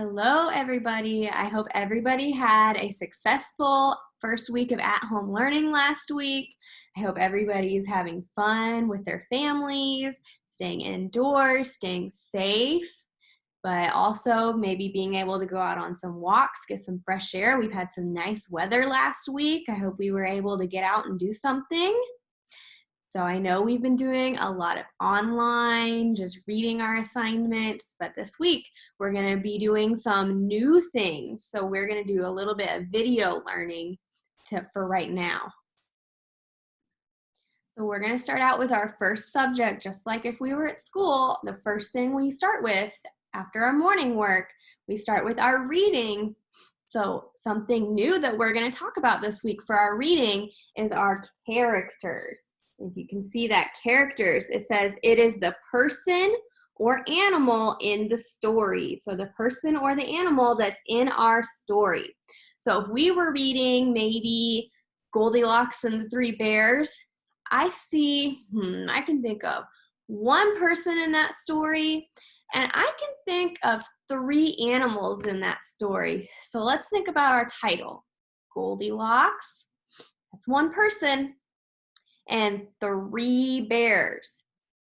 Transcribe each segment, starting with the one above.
Hello, everybody. I hope everybody had a successful first week of at-home learning last week. I hope everybody is having fun with their families, staying indoors, staying safe, but also maybe being able to go out on some walks, get some fresh air. We've had some nice weather last week. I hope we were able to get out and do something. So I know we've been doing a lot of online, just reading our assignments, but this week we're going to be doing some new things. So we're going to do a little bit of video learning for right now. So we're going to start out with our first subject, just like if we were at school. The first thing we start with after our morning work, we start with our reading. So something new that we're going to talk about this week for our reading is our characters. If you can see that characters, it says it is the person or animal in the story. So the person or the animal that's in our story. So if we were reading maybe Goldilocks and the Three Bears, I can think of one person in that story, and I can think of three animals in that story. So let's think about our title. Goldilocks, that's one person. And three bears,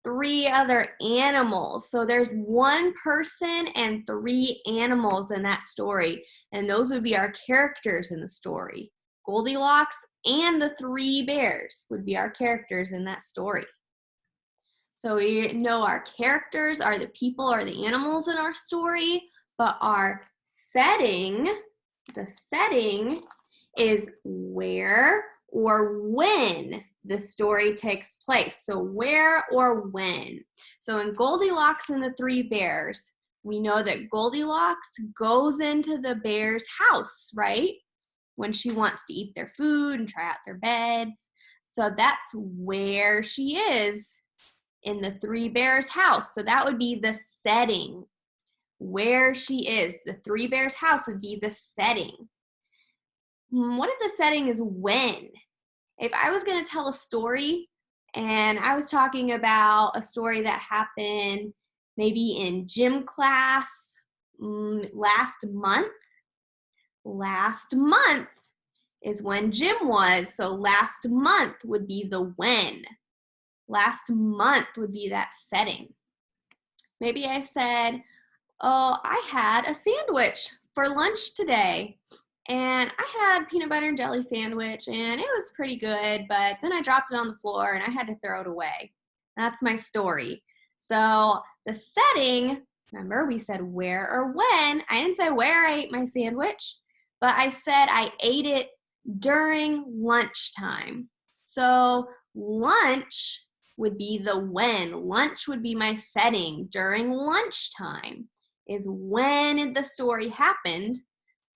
three other animals. So there's one person and three animals in that story, and those would be our characters in the story. Goldilocks and the three bears would be our characters in that story. So we know our characters are the people or the animals in our story, but our setting, the setting is where or when the story takes place. So where or when. So in Goldilocks and the Three Bears, we know that Goldilocks goes into the bear's house, right? When she wants to eat their food and try out their beds. So that's where she is, in the Three Bears' house. So that would be the setting. Where she is. The Three Bears' house would be the setting. What if the setting is when? If I was going to tell a story and I was talking about a story that happened maybe in gym class last month is when gym was. So last month would be the when. Last month would be that setting. Maybe I said, oh, I had a sandwich for lunch today. And I had peanut butter and jelly sandwich, and it was pretty good, but then I dropped it on the floor, and I had to throw it away. That's my story. So the setting, remember, we said where or when. I didn't say where I ate my sandwich, but I said I ate it during lunchtime. So lunch would be the when. Lunch would be my setting. During lunchtime is when the story happened.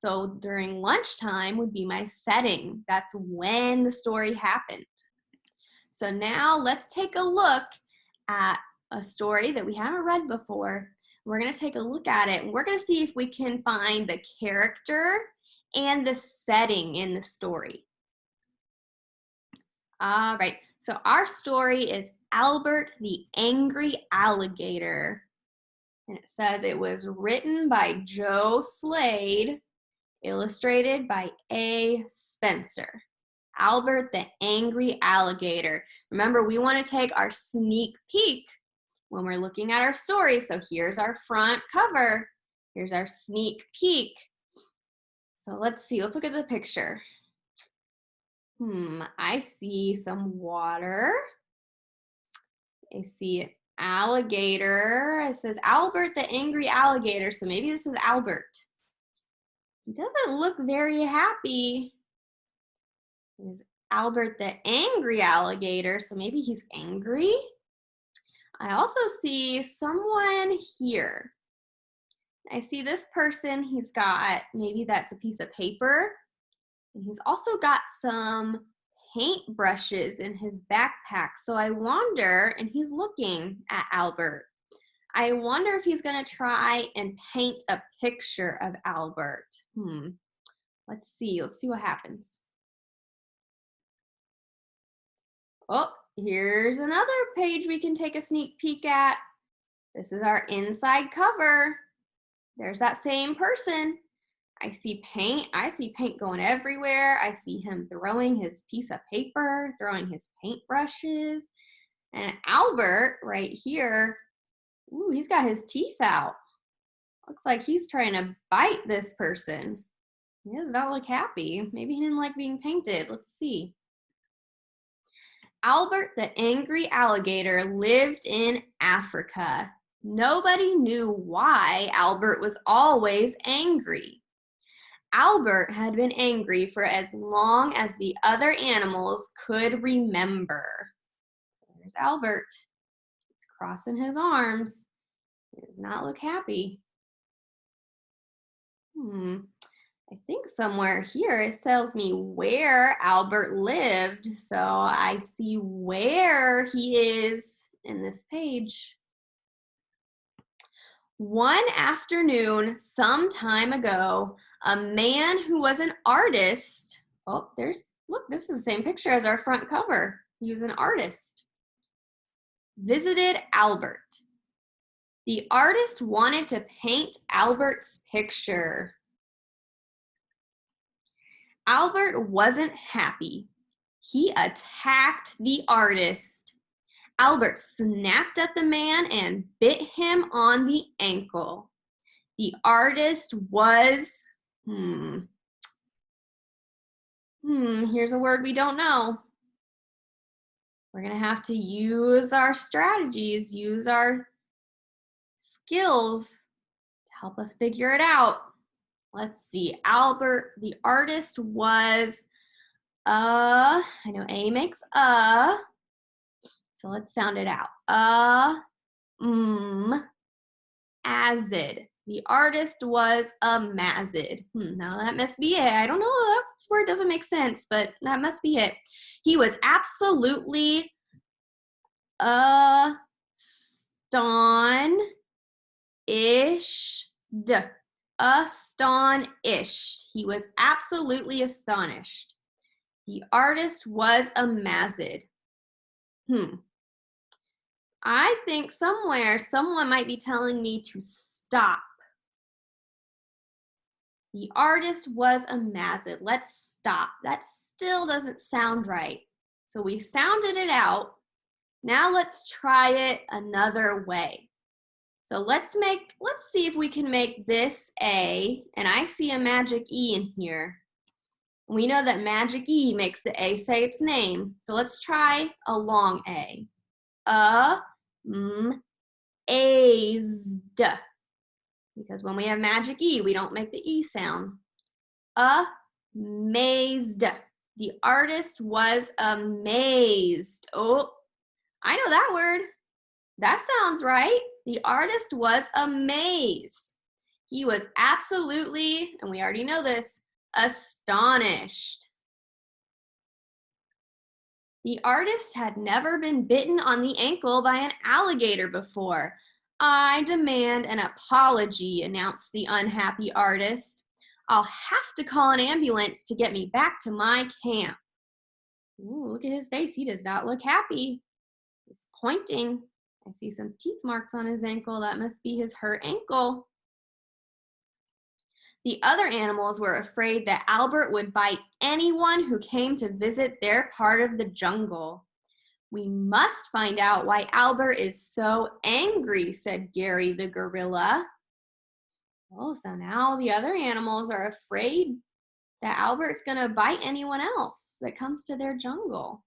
So during lunchtime would be my setting. That's when the story happened. So now let's take a look at a story that we haven't read before. We're going to take a look at it, and we're going to see if we can find the character and the setting in the story. All right, so our story is Albert the Angry Alligator. And it says it was written by Joe Slade, illustrated by A. Spencer. Albert the Angry Alligator. Remember, we want to take our sneak peek when we're looking at our story. So here's our front cover. Here's our sneak peek. So let's see. Let's look at the picture. I see some water. I see an alligator. It says Albert the Angry Alligator. So maybe this is Albert. He doesn't look very happy. There's Albert the Angry Alligator, so maybe he's angry. I also see someone here. I see this person, he's got, maybe that's a piece of paper. And he's also got some paint brushes in his backpack. So I wonder, and he's looking at Albert. I wonder if he's going to try and paint a picture of Albert. Let's see what happens. Oh, here's another page we can take a sneak peek at. This is our inside cover. There's that same person. I see paint. I see paint going everywhere. I see him throwing his piece of paper, throwing his paintbrushes. And Albert right here, ooh, he's got his teeth out. Looks like he's trying to bite this person. He does not look happy. Maybe he didn't like being painted. Let's see. Albert the angry alligator lived in Africa. Nobody knew why Albert was always angry. Albert had been angry for as long as the other animals could remember. There's Albert. He's crossing his arms. He does not look happy. I think somewhere here it tells me where Albert lived. So I see where he is in this page. One afternoon, some time ago, a man who was an artist, oh, look, this is the same picture as our front cover. He was an artist, visited Albert. The artist wanted to paint Albert's picture. Albert wasn't happy. He attacked the artist. Albert snapped at the man and bit him on the ankle. The artist was, here's a word we don't know. We're going to have to use our strategies, use our skills to help us figure it out. Let's see, Albert, the artist was, I know A makes so let's sound it out. Azid. The artist was a mazid. Now that must be it. I don't know, that word doesn't make sense, but that must be it. He was absolutely astonished. Astonished. He was absolutely astonished. The artist was a mazid. I think somewhere someone might be telling me to stop. The artist was a mazid. Let's stop. That still doesn't sound right. So we sounded it out. Now let's try it another way. So let's see if we can make this A, and I see a magic E in here. We know that magic E makes the A say its name. So let's try a long A. Amazed. Because when we have magic E, we don't make the E sound. Amazed. The artist was amazed. Oh, I know that word. That sounds right. The artist was amazed. He was absolutely, and we already know this, astonished. The artist had never been bitten on the ankle by an alligator before. I demand an apology, announced the unhappy artist. I'll have to call an ambulance to get me back to my camp. Ooh, look at his face. He does not look happy. He's pointing. I see some teeth marks on his ankle. That must be his hurt ankle. The other animals were afraid that Albert would bite anyone who came to visit their part of the jungle. We must find out why Albert is so angry, said Gary the gorilla. Oh, so now the other animals are afraid that Albert's going to bite anyone else that comes to their jungle.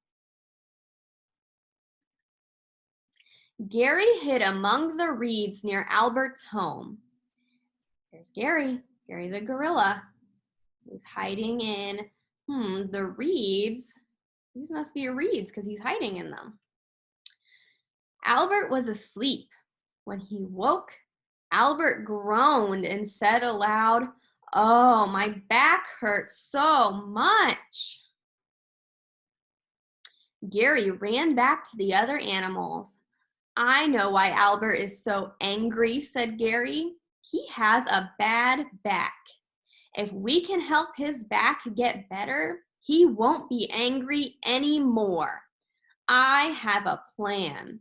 Gary hid among the reeds near Albert's home. There's Gary the gorilla. He's hiding in, the reeds. These must be reeds because he's hiding in them. Albert was asleep. When he woke, Albert groaned and said aloud, "Oh, my back hurts so much." Gary ran back to the other animals. I know why Albert is so angry, said Gary. He has a bad back. If we can help his back get better, he won't be angry anymore. I have a plan.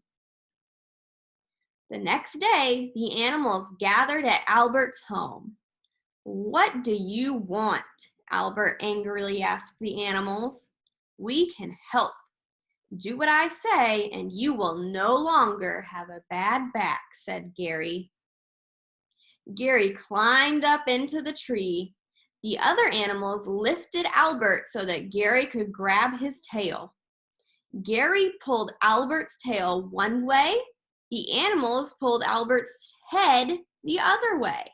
The next day, the animals gathered at Albert's home. "What do you want?" Albert angrily asked the animals. "We can help. Do what I say, and you will no longer have a bad back," said Gary. Gary climbed up into the tree. The other animals lifted Albert so that Gary could grab his tail. Gary pulled Albert's tail one way. The animals pulled Albert's head the other way.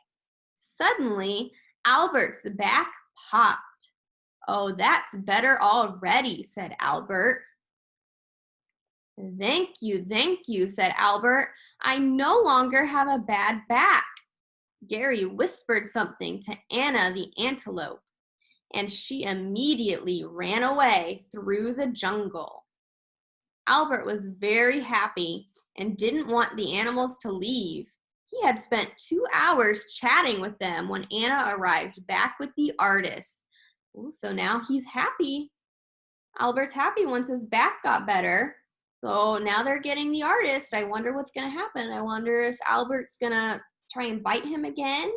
Suddenly, Albert's back popped. "Oh, that's better already," said Albert. Thank you," said Albert. "I no longer have a bad back." Gary whispered something to Anna the antelope, and she immediately ran away through the jungle. Albert was very happy and didn't want the animals to leave. He had spent 2 hours chatting with them when Anna arrived back with the artist. Ooh, so now he's happy. Albert's happy once his back got better. So now they're getting the artist. I wonder what's going to happen. I wonder if Albert's going to try and bite him again.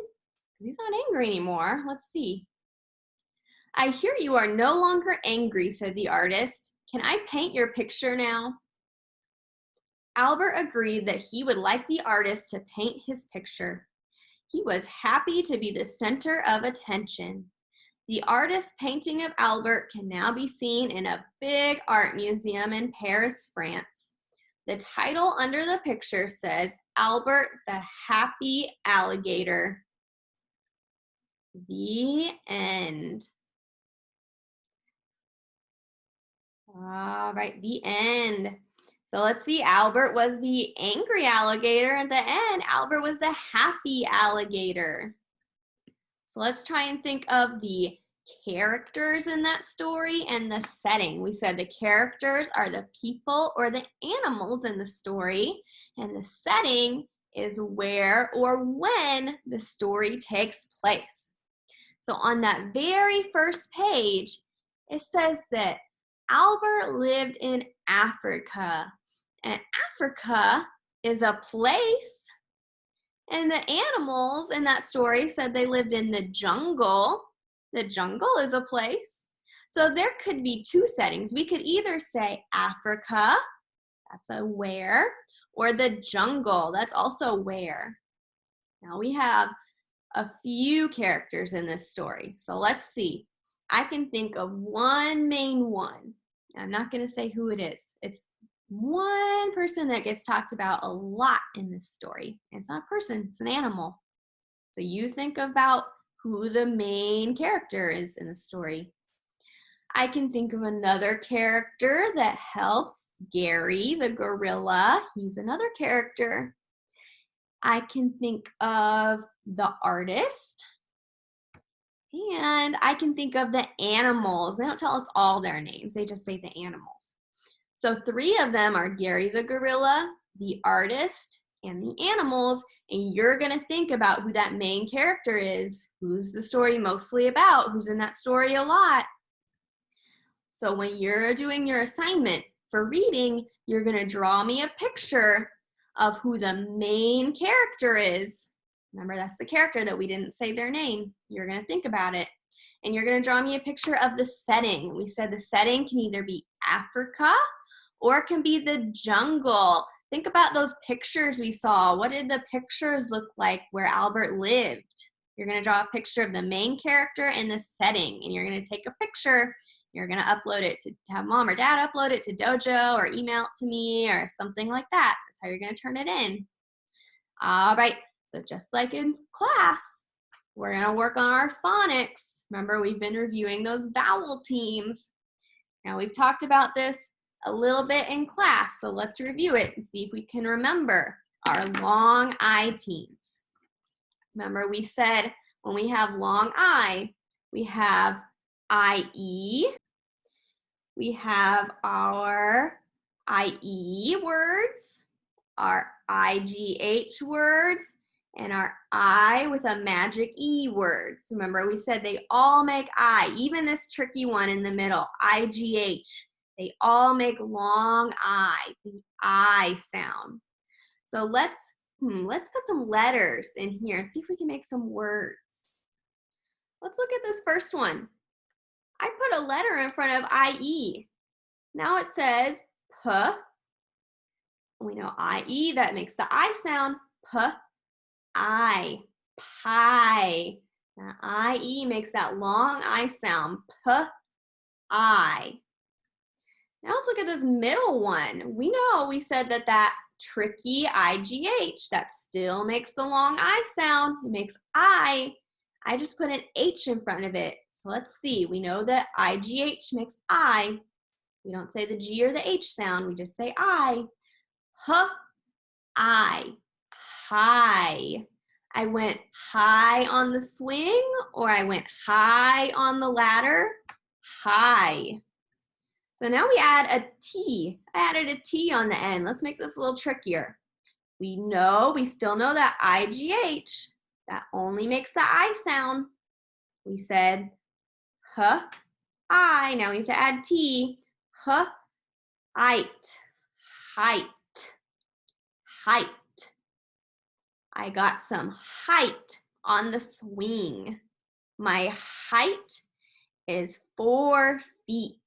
He's not angry anymore. Let's see. "I hear you are no longer angry," said the artist. "Can I paint your picture now?" Albert agreed that he would like the artist to paint his picture. He was happy to be the center of attention. The artist's painting of Albert can now be seen in a big art museum in Paris, France. The title under the picture says, "Albert the Happy Alligator." The end. All right, the end. So let's see, Albert was the angry alligator. At the end, Albert was the happy alligator. So let's try and think of the characters in that story and the setting. We said the characters are the people or the animals in the story, and the setting is where or when the story takes place. So on that very first page, it says that Albert lived in Africa, and Africa is a place. And the animals in that story said they lived in the jungle. The jungle is a place. So there could be two settings. We could either say Africa, that's a where, or the jungle, that's also where. Now we have a few characters in this story. So let's see. I can think of one main one. I'm not going to say who it is. It's one person that gets talked about a lot in this story. It's not a person, it's an animal. So you think about who the main character is in the story. I can think of another character that helps. Gary the gorilla, he's another character. I can think of the artist. And I can think of the animals. They don't tell us all their names, they just say the animals. So 3 of them are Gary the gorilla, the artist, and the animals, and you're gonna think about who that main character is, who's the story mostly about, who's in that story a lot. So when you're doing your assignment for reading, you're gonna draw me a picture of who the main character is. Remember, that's the character that we didn't say their name. You're gonna think about it. And you're gonna draw me a picture of the setting. We said the setting can either be Africa or it can be the jungle. Think about those pictures we saw. What did the pictures look like where Albert lived? You're gonna draw a picture of the main character and the setting, and you're gonna take a picture. You're gonna upload it to have mom or dad upload it to Dojo or email it to me or something like that. That's how you're gonna turn it in. All right, so just like in class, we're gonna work on our phonics. Remember, we've been reviewing those vowel teams. Now we've talked about this a little bit in class, so let's review it and see if we can remember our long I teams. Remember, we said when we have long I, we have IE, we have our IE words, our IGH words, and our I with a magic E words. Remember, we said they all make I, even this tricky one in the middle, IGH. They all make long I, the I sound. So let's Let's put some letters in here and see if we can make some words. Let's look at this first one. I put a letter in front of IE. Now it says P. We know IE, that makes the I sound. P, I, pie. Now IE makes that long I sound. P, I. Now let's look at this middle one. We know we said that tricky IGH, that still makes the long I sound. It makes I just put an H in front of it. So let's see, we know that IGH makes I. We don't say the G or the H sound, we just say I. H, I, high. I went high on the swing, or I went high on the ladder, high. So now we add a T. I added a T on the end. Let's make this a little trickier. We still know that IGH, that only makes the I sound. We said H, I. Now we have to add T. H, height, height, height. I got some height on the swing. My height is 4 feet.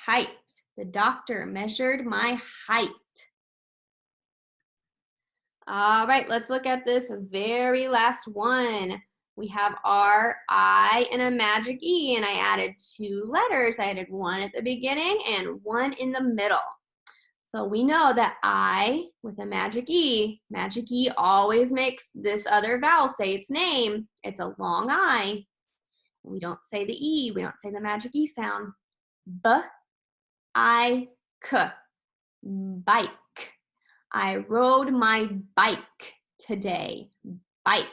Height. The doctor measured my height. All right, let's look at this very last one. We have our I and a magic E, and I added 2 letters. I added one at the beginning and one in the middle. So we know that I with a magic E always makes this other vowel say its name. It's a long I. We don't say the E, we don't say the magic E sound. B-I-K, bike. I rode my bike today, bike.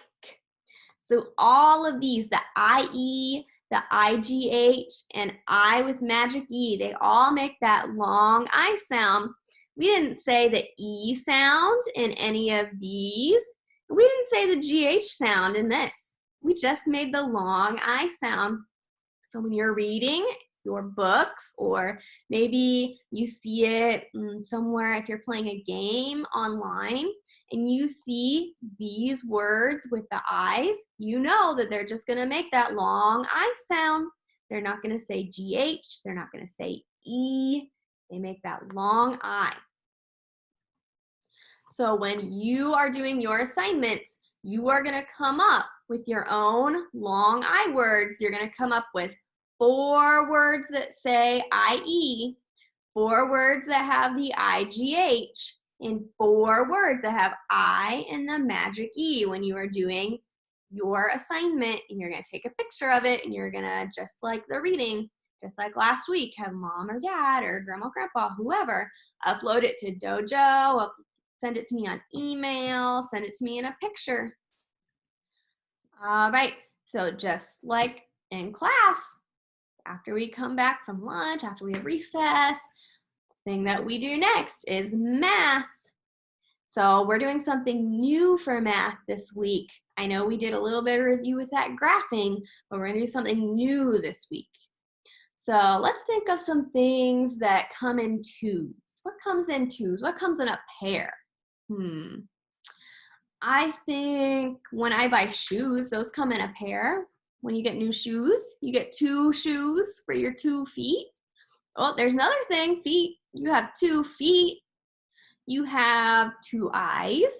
So all of these, the I-E, the I-G-H, and I with magic E, they all make that long I sound. We didn't say the E sound in any of these. We didn't say the GH sound in this. We just made the long I sound. So when you're reading your books, or maybe you see it somewhere if you're playing a game online, and you see these words with the I's, you know that they're just gonna make that long I sound. They're not gonna say GH, they're not gonna say E, they make that long I. So when you are doing your assignments, you are gonna come up with your own long I words. You're gonna come up with 4 words that say IE, 4 words that have the IGH, and 4 words that have I and the magic E when you are doing your assignment. And you're gonna take a picture of it, and you're gonna, just like the reading, just like last week, have mom or dad or grandma, grandpa, whoever, upload it to Dojo, send it to me on email, send it to me in a picture. All right, so just like in class, after we come back from lunch, after we have recess, the thing that we do next is math. So we're doing something new for math this week. I know we did a little bit of review with that graphing, but we're gonna do something new this week. So let's think of some things that come in twos. What comes in twos? What comes in a pair? I think when I buy shoes, those come in a pair. When you get new shoes, you get 2 shoes for your 2 feet. Oh, there's another thing, feet. You have 2 feet. You have 2 eyes.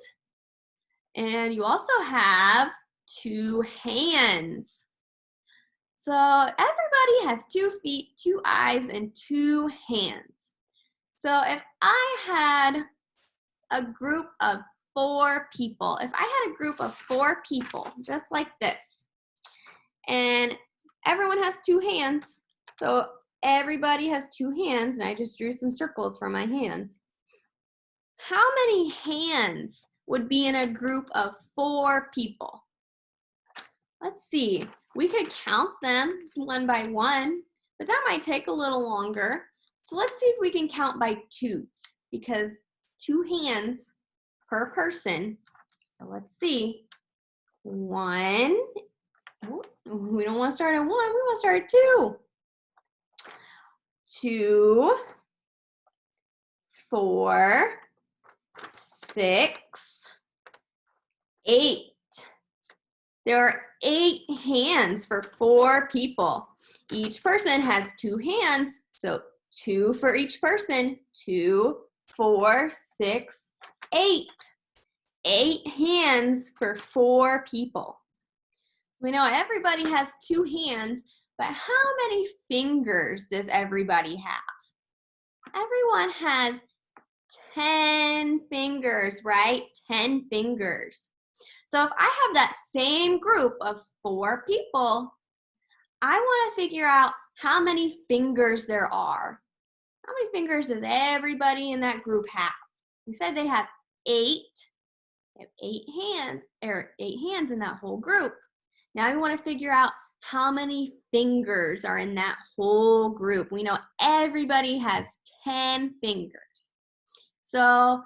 And you also have 2 hands. So everybody has 2 feet, 2 eyes, and 2 hands. So if I had a group of 4 people, if I had a group of 4 people, just like this, and everyone has 2 hands, so everybody has 2 hands, and I just drew some circles for my hands. How many hands would be in a group of 4 people? Let's see. We could count them one by one, but that might take a little longer. So let's see if we can count by twos, because 2 hands per person. So let's see. 1. We don't want to start at 1. We want to start at 2. 2, 4, 6, 8. There are 8 hands for 4 people. Each person has 2 hands, so 2 for each person. 2, 4, 6, 8. 8 hands for 4 people. We know everybody has 2 hands, but how many fingers does everybody have? Everyone has 10 fingers, right? 10 fingers. So if I have that same group of 4 people, I want to figure out how many fingers there are. How many fingers does everybody in that group have? We said they have 8. They have 8 hands in that whole group. Now we want to figure out how many fingers are in that whole group. We know everybody has 10 fingers. So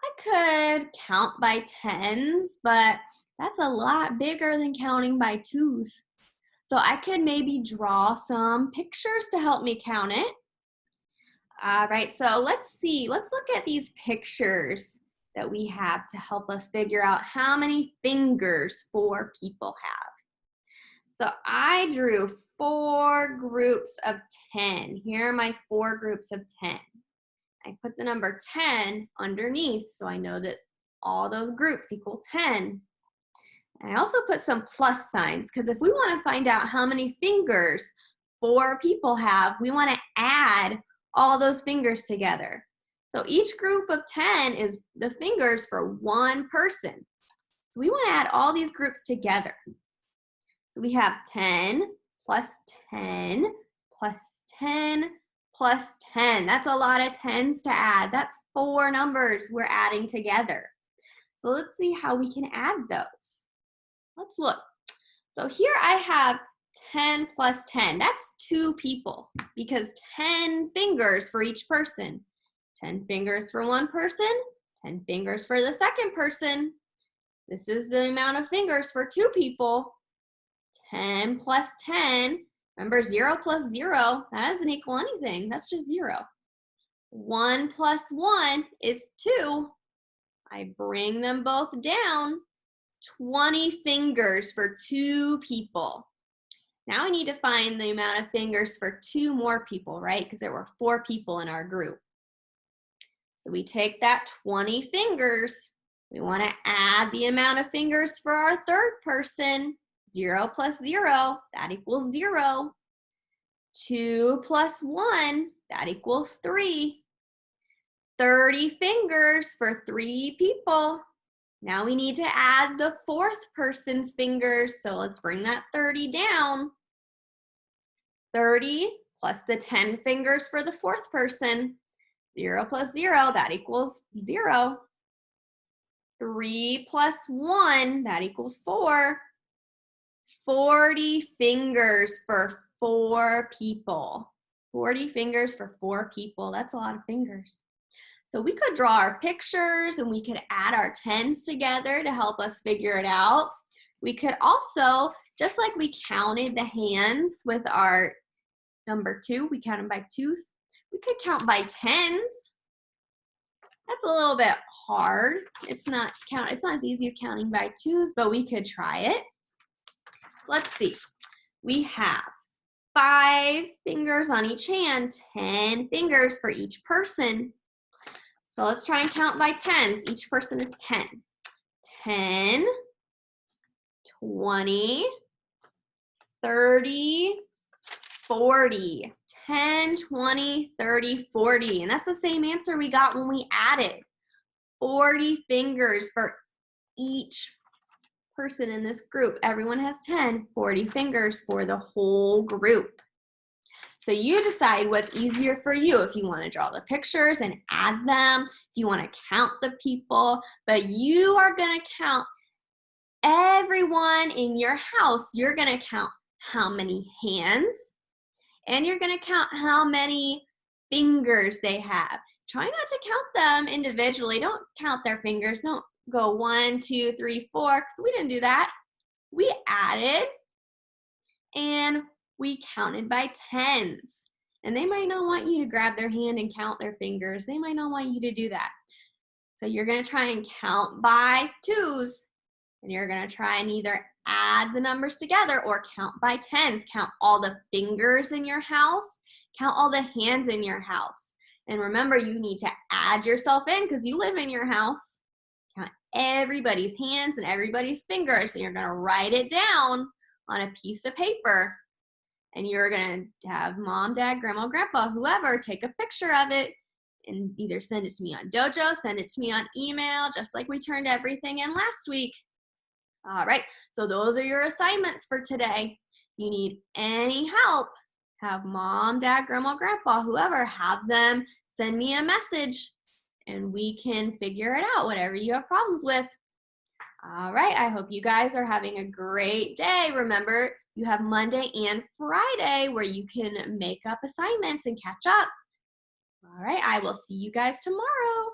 I could count by tens, but that's a lot bigger than counting by twos. So I could maybe draw some pictures to help me count it. All right, so let's see. Let's look at these pictures that we have to help us figure out how many fingers 4 people have. So I drew 4 groups of 10. Here are my 4 groups of 10. I put the number 10 underneath so I know that all those groups equal 10. And I also put some plus signs because if we want to find out how many fingers 4 people have, we want to add all those fingers together. So each group of 10 is the fingers for one person. So we want to add all these groups together. So we have 10 plus 10 plus 10 plus 10. That's a lot of 10s to add. That's 4 numbers we're adding together. So let's see how we can add those. Let's look. So here I have 10 plus 10. That's 2 people because 10 fingers for each person. 10 fingers for one person, 10 fingers for the second person. This is the amount of fingers for 2 people. 10 plus 10, remember 0 plus 0, that doesn't equal anything, that's just 0. 1 plus 1 is 2. I bring them both down, 20 fingers for 2 people. Now we need to find the amount of fingers for 2 more people, right? Because there were 4 people in our group. So we take that 20 fingers, we want to add the amount of fingers for our third person. 0 plus 0, that equals 0. 2 plus 1, that equals 3. 30 fingers for 3 people. Now we need to add the fourth person's fingers, so let's bring that 30 down. 30 plus the 10 fingers for the fourth person. 0 plus 0, that equals 0. 3 plus 1, that equals 4. 40 fingers for 4 people. 40 fingers for 4 people. That's a lot of fingers. So we could draw our pictures and we could add our 10s together to help us figure it out. We could also, just like we counted the hands with our number 2, we counted by 2s. We could count by 10s. That's a little bit hard. It's not as easy as counting by 2s, but we could try it. Let's see. We have 5 fingers on each hand, 10 fingers for each person. So let's try and count by 10s. Each person is 10. 10, 20, 30, 40. 10, 20, 30, 40. And that's the same answer we got when we added. 40 fingers for each person in this group. Everyone has 10, 40 fingers for the whole group. So you decide what's easier for you, if you want to draw the pictures and add them, if you want to count the people, but you are going to count everyone in your house. You're going to count how many hands, and you're going to count how many fingers they have. Try not to count them individually. Don't count their fingers. Don't go 1, 2, 3, 4, because we didn't do that. We added and we counted by 10s. And they might not want you to grab their hand and count their fingers. They might not want you to do that. So you're going to try and count by 2s. And you're going to try and either add the numbers together or count by tens. Count all the fingers in your house. Count all the hands in your house. And remember, you need to add yourself in because you live in your house. Count everybody's hands and everybody's fingers. And you're going to write it down on a piece of paper. And you're going to have mom, dad, grandma, grandpa, whoever, take a picture of it and either send it to me on Dojo, send it to me on email, just like we turned everything in last week. All right, so those are your assignments for today. If you need any help, have mom, dad, grandma, grandpa, whoever, have them send me a message and we can figure it out, whatever you have problems with. All right, I hope you guys are having a great day. Remember, you have Monday and Friday where you can make up assignments and catch up. All right, I will see you guys tomorrow.